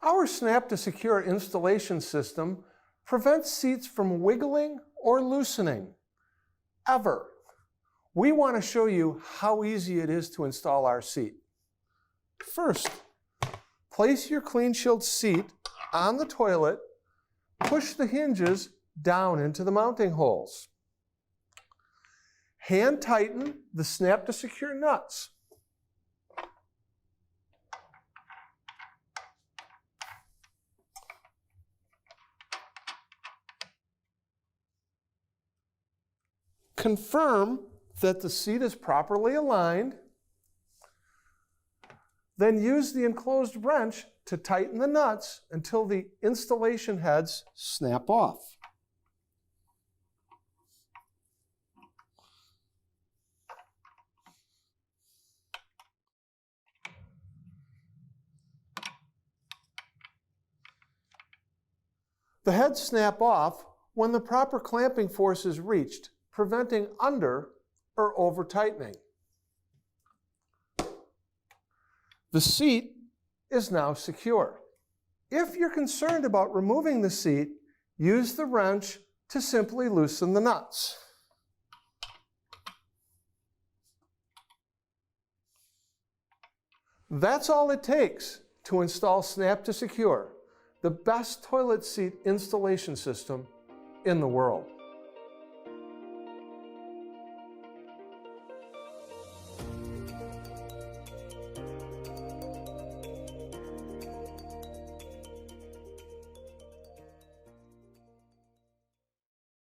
Our Snap to Secure installation system prevents seats from wiggling or loosening, ever. We want to show you how easy it is to install our seat. First, place your CleanShield seat on the toilet, push the hinges down into the mounting holes. Hand tighten the Snap to Secure nuts. Confirm that the seat is properly aligned. Then use the enclosed wrench to tighten the nuts until the installation heads snap off. The heads snap off when the proper clamping force is reached, preventing under or over tightening. The seat is now secure. If you're concerned about removing the seat, use the wrench to simply loosen the nuts. That's all it takes to install Snap to Secure, the best toilet seat installation system in the world.